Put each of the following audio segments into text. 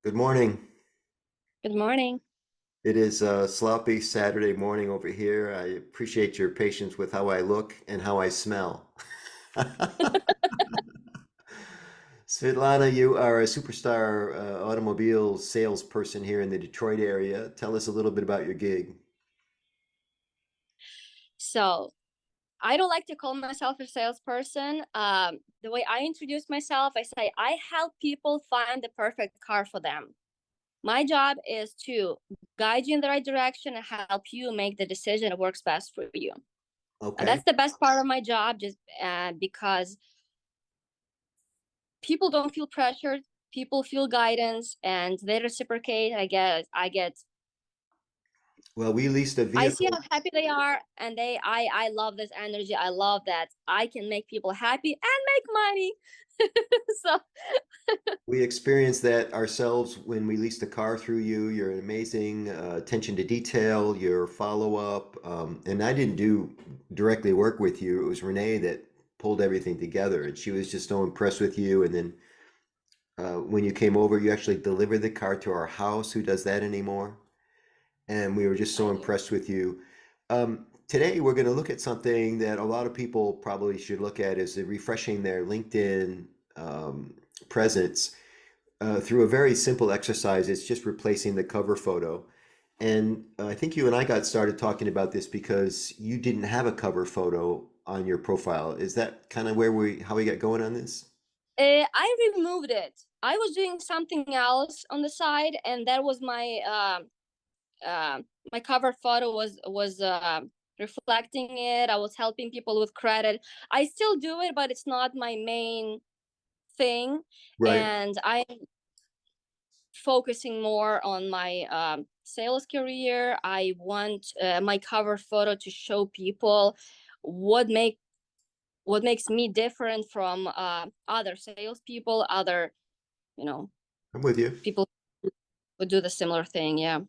Good morning. Good morning. It is a sloppy Saturday morning over here. I appreciate your patience with how I look and how I smell. Svitlana, you are a superstar automobile salesperson here in the Detroit area. Tell us a little bit about your gig. So, I don't like to call myself a salesperson. The way I introduce myself, I say I help people find the perfect car for them. My job is to guide you in the right direction and help you make the decision that works best for you. And Okay. that's the best part of my job, just because people don't feel pressured, people feel guidance, and they reciprocate. Well, we leased a I see vehicle. how happy they are, and I love this energy. I love that I can make people happy and make money. So We experienced that ourselves when we leased a car through you. You're an amazing attention to detail, your follow-up. And I didn't do directly work with you. It was Renee that pulled everything together, and she was just so impressed with you. And then when you came over, you actually delivered the car to our house. Who does that anymore? And we were just so I do. impressed with you. Today, we're going to look at something that a lot of people probably should look at is refreshing their LinkedIn presence through a very simple exercise. It's just replacing the cover photo. And I think you and I got started talking about this because you didn't have a cover photo on your profile. Is that kind of how we got going on this? I removed it. I was doing something else on the side, and that was my cover photo was reflecting it. I was helping people with credit. I still do it, but it's not my main thing, Right. and I'm focusing more on my sales career. I want my cover photo to show people what make what makes me different from other salespeople, other you know I'm with you. people who do the similar thing. Yeah.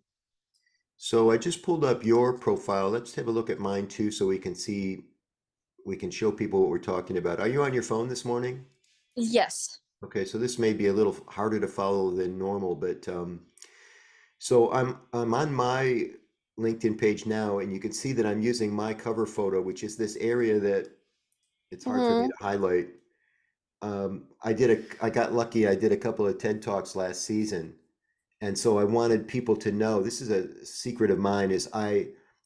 So I just pulled up your profile. Let's have a look at mine too so we can show people what we're talking about. Are you on your phone this morning? Yes. Okay, so this may be a little harder to follow than normal, but so I'm on my LinkedIn page now, and you can see that I'm using my cover photo, which is this area that it's hard for me Hmm. to highlight. I got lucky. I did a couple of TED Talks last season, and so I wanted people to know this is a secret of mine is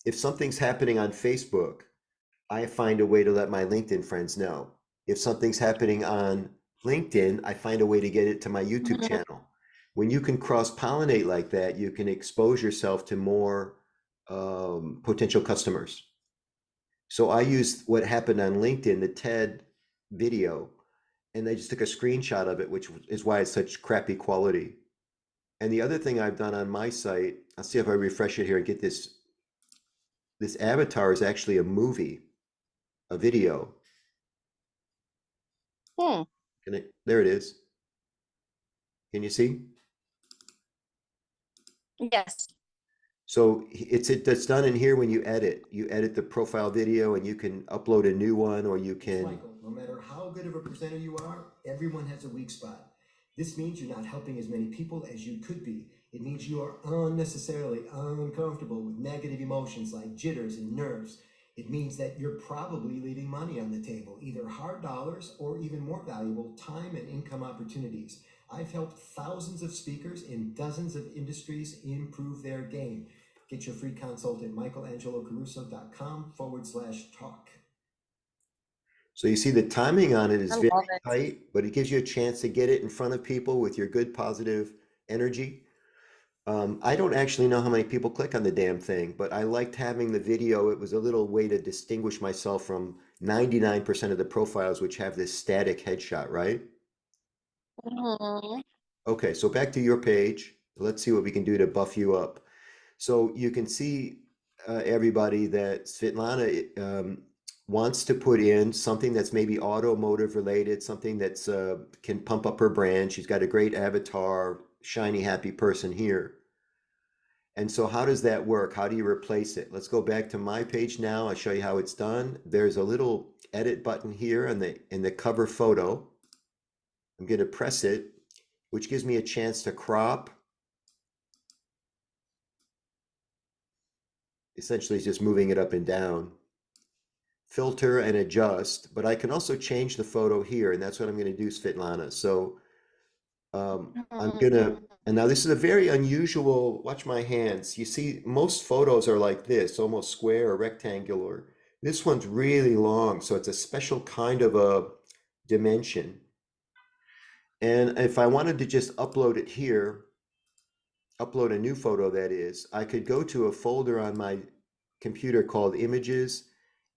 if something's happening on Facebook, I find a way to let my LinkedIn friends know. If something's happening on LinkedIn, I find a way to get it to my YouTube Hmm. channel. When you can cross-pollinate like that, you can expose yourself to more potential customers. So I used what happened on LinkedIn, the TED video, and I just took a screenshot of it, which is why it's such crappy quality. And the other thing I've done on my site, I'll see if I refresh it here and get this. This avatar is actually a movie, a video. Hmm. There it is. Can you see? Yes. So it's done in here when you edit. You edit the profile video and you can upload a new one or you It's can. Michael. No matter how good of a presenter you are, everyone has a weak spot. This means you're not helping as many people as you could be. It means you are unnecessarily uncomfortable with negative emotions like jitters and nerves. It means that you're probably leaving money on the table, either hard dollars or even more valuable, time and income opportunities. I've helped thousands of speakers in dozens of industries improve their game. Get your free consult at michaelangelocaruso.com/talk. So you see the timing on it I is very love it. tight, but it gives you a chance to get it in front of people with your good positive energy. I don't actually know how many people click on the damn thing, but I liked having the video. It was a little way to distinguish myself from 99% of the profiles which have this static headshot, right? Mhm. Okay, so back to your page. Let's see what we can do to buff you up. So you can see everybody that Svitlana wants to put in something that's maybe automotive related, something that's can pump up her brand. She's got a great avatar, shiny, happy person here. And so how does that work? How do you replace it? Let's go back to my page now. I'll show you how it's done. There's a little edit button here in the cover photo. I'm going to press it, which gives me a chance to crop essentially just moving it up and down. Filter and adjust, but I can also change the photo here, and that's what I'm going to do, Svitlana. So I'm gonna, and now this is a very unusual, watch my hands. You see, most photos are like this, almost square or rectangular. This one's really long, so it's a special kind of a dimension. And if I wanted to just upload it here, upload a new photo that is, I could go to a folder on my computer called Images,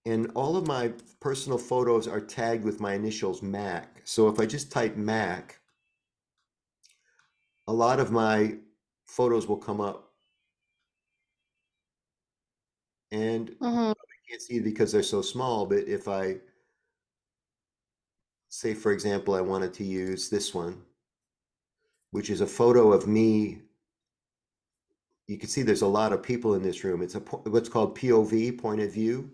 and all of my personal photos are tagged with my initials Mac. So if I just type Mac, a lot of my photos will come up. And Mm-hmm. I can't see because they're so small, but if I say, for example, I wanted to use this one, which is a photo of me. You can see there's a lot of people in this room. It's what's called POV, point of view.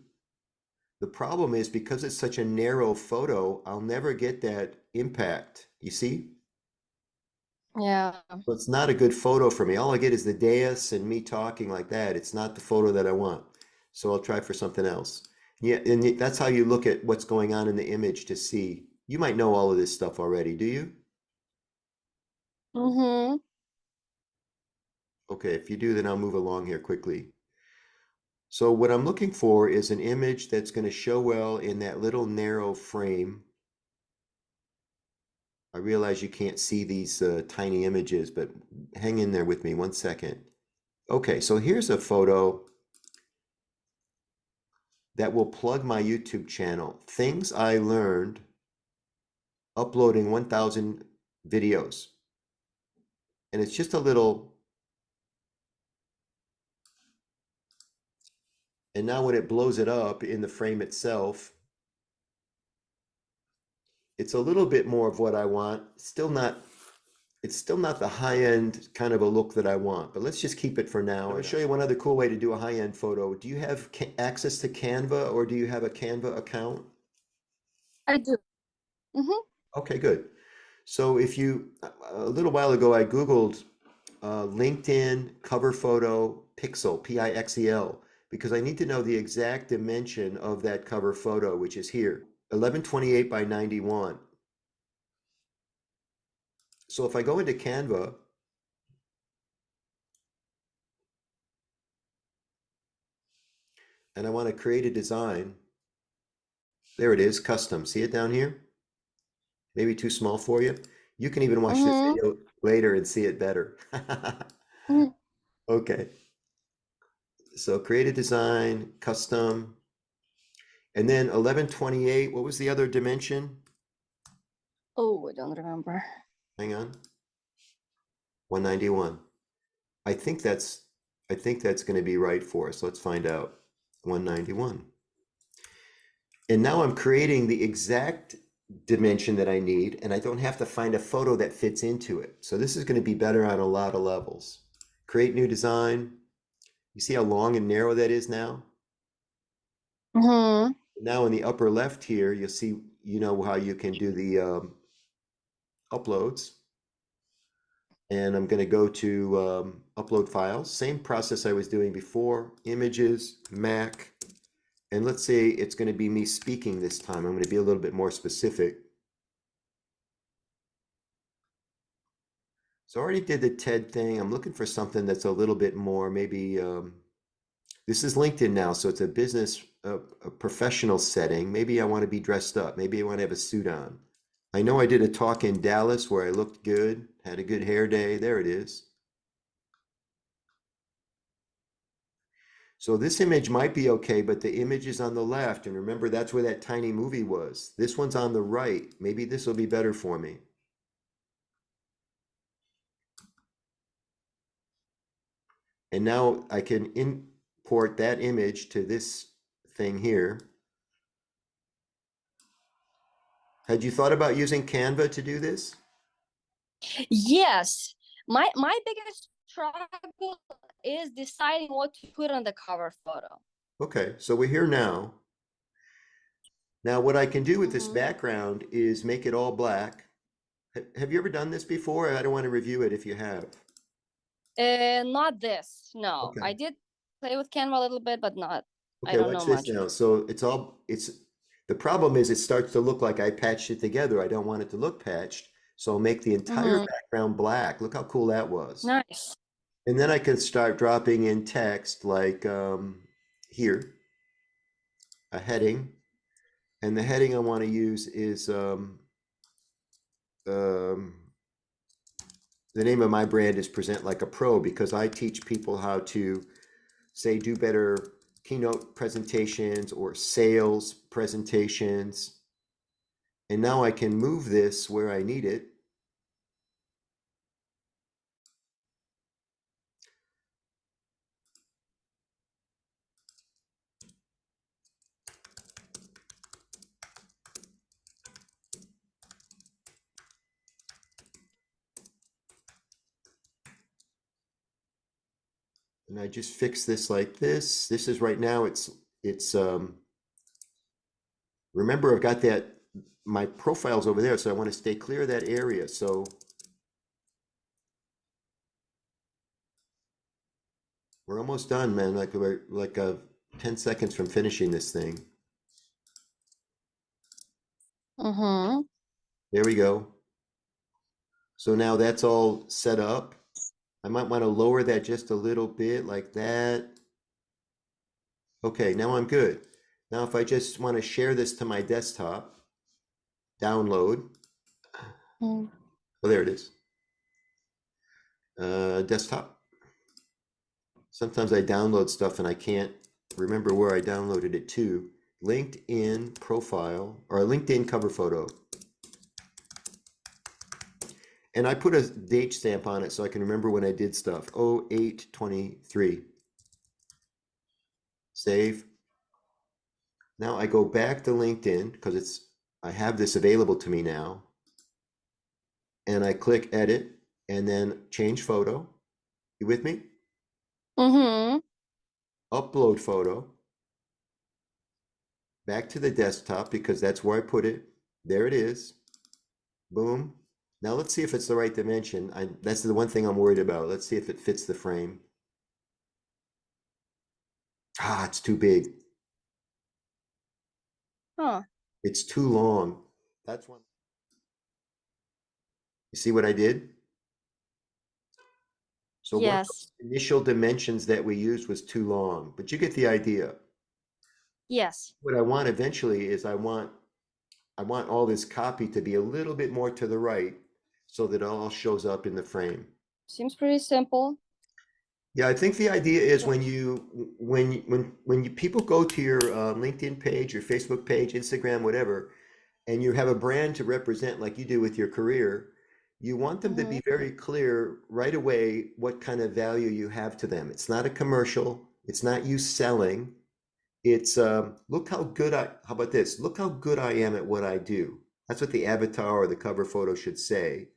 The problem is because it's such a narrow photo, I'll never get that impact. You see? Yeah. So it's not a good photo for me. All I get is the dais and me talking like that. It's not the photo that I want. So I'll try for something else. Yeah, and that's how you look at what's going on in the image to see. You might know all of this stuff already, do you? Mm-hmm. Okay, if you do, then I'll move along here quickly. So what I'm looking for is an image that's going to show well in that little narrow frame. I realize you can't see these tiny images, but hang in there with me 1 second. Okay, so here's a photo that will plug my YouTube channel. Things I learned uploading 1,000 videos. And it's just a little, and now when it blows it up in the frame itself, it's a little bit more of what I want. Still not, it's still not the high-end kind of a look that I want, but let's just keep it for now. I'm going to show you one other cool way to do a high-end photo. Do you have access to Canva, or do you have a Canva account? I do. Mm-hmm. Okay, good. So if you, a little while ago, I Googled LinkedIn cover photo pixel, Pixel, because I need to know the exact dimension of that cover photo, which is here, 1128 by 91. So if I go into Canva, and I want to create a design, there it is, custom. See it down here? Maybe too small for you. You can even watch this Mm-hmm. video later and see it better. Mm-hmm. Okay. So create a design, custom, and then 1128. What was the other dimension? Oh, I don't remember. Hang on. 191. I think that's going to be right for us. Let's find out. 191. And now I'm creating the exact dimension that I need, and I don't have to find a photo that fits into it. So this is going to be better on a lot of levels. Create new design. You see how long and narrow that is now? Mm-hmm. Now in the upper left here, you'll see, you know how you can do the uploads. And I'm going to go to upload files. Same process I was doing before. Images, Mac. And let's say it's going to be me speaking this time. I'm going to be a little bit more specific. So I already did the TED thing. I'm looking for something that's a little bit more, maybe, this is LinkedIn now, so it's a business, a professional setting. Maybe I want to be dressed up. Maybe I want to have a suit on. I know I did a talk in Dallas where I looked good, had a good hair day. There it is. So this image might be okay, but the image is on the left. And remember, that's where that tiny movie was. This one's on the right. Maybe this will be better for me. And now I can import that image to this thing here. Had you thought about using Canva to do this? Yes. My biggest struggle is deciding what to put on the cover photo. Okay, so we're here now. Now what I can do with this Mm-hmm. background is make it all black. Have you ever done this before? I don't want to review it if you have. Not this. No, Okay. I did play with Canva a little bit, but not. I Okay, don't watch know this much. now. So the problem is it starts to look like I patched it together. I don't want it to look patched. So I'll make the entire Mm-hmm. background black. Look how cool that was. Nice. And then I can start dropping in text like here, a heading. And the heading I want to use is um, the name of my brand is Present Like a Pro because I teach people how to say do better keynote presentations or sales presentations. And now I can move this where I need it. And I just fix this like this. This is right now, remember I've got my profile's over there, so I want to stay clear of that area. So we're almost done, man. We're like 10 seconds from finishing this thing. Mm-hmm. There we go. So now that's all set up. I might want to lower that just a little bit like that. Okay, now I'm good. Now if I just want to share this to my desktop, download. Mm. Oh, there it is. Desktop. Sometimes I download stuff and I can't remember where I downloaded it to. LinkedIn profile or a LinkedIn cover photo. And I put a date stamp on it so I can remember when I did stuff. 08/23. Save. Now I go back to LinkedIn because I have this available to me now. And I click edit and then change photo. You with me? Mm-hmm. Upload photo. Back to the desktop because that's where I put it. There it is. Boom. Now let's see if it's the right dimension. That's the one thing I'm worried about. Let's see if it fits the frame. Ah, it's too big. Huh. It's too long. That's one. You see what I did? So one of Yes. those initial dimensions that we used was too long, but you get the idea. Yes. What I want eventually is I want all this copy to be a little bit more to the right so that it all shows up in the frame. Seems pretty simple. Yeah, I think the idea is Yeah. when you people go to your LinkedIn page, your Facebook page, Instagram, whatever, and you have a brand to represent like you do with your career, you want them to Mm-hmm. be very clear right away what kind of value you have to them. It's not a commercial. It's not you selling. It's look how good how about this? Look how good I am at what I do. That's what the avatar or the cover photo should say.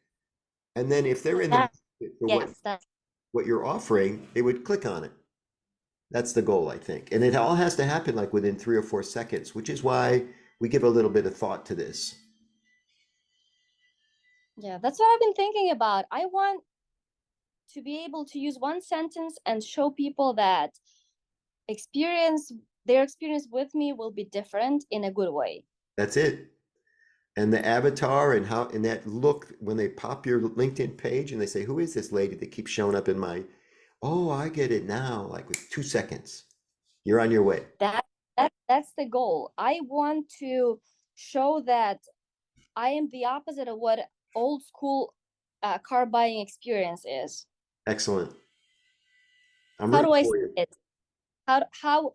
And then if they're in the That, market for yes, what you're offering, they would click on it. That's the goal, I think. And it all has to happen like within 3 or 4 seconds, which is why we give a little bit of thought to this. that's what I've been thinking about. I want to be able to use one sentence and show people that their experience with me will be different in a good way. That's it. And the avatar and that look when they pop your LinkedIn page and they say, "Who is this lady that keeps showing up in my?" Oh, I get it now. Like with 2 seconds, you're on your way. That's the goal. I want to show that I am the opposite of what old school car buying experience is. Excellent. I'm How rooting do I say for you. it? How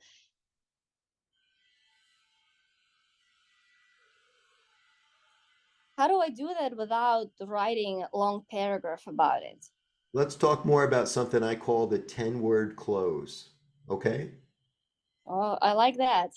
how do I do that without writing a long paragraph about it? Let's talk more about something I call the 10-word close. Okay? Oh, I like that.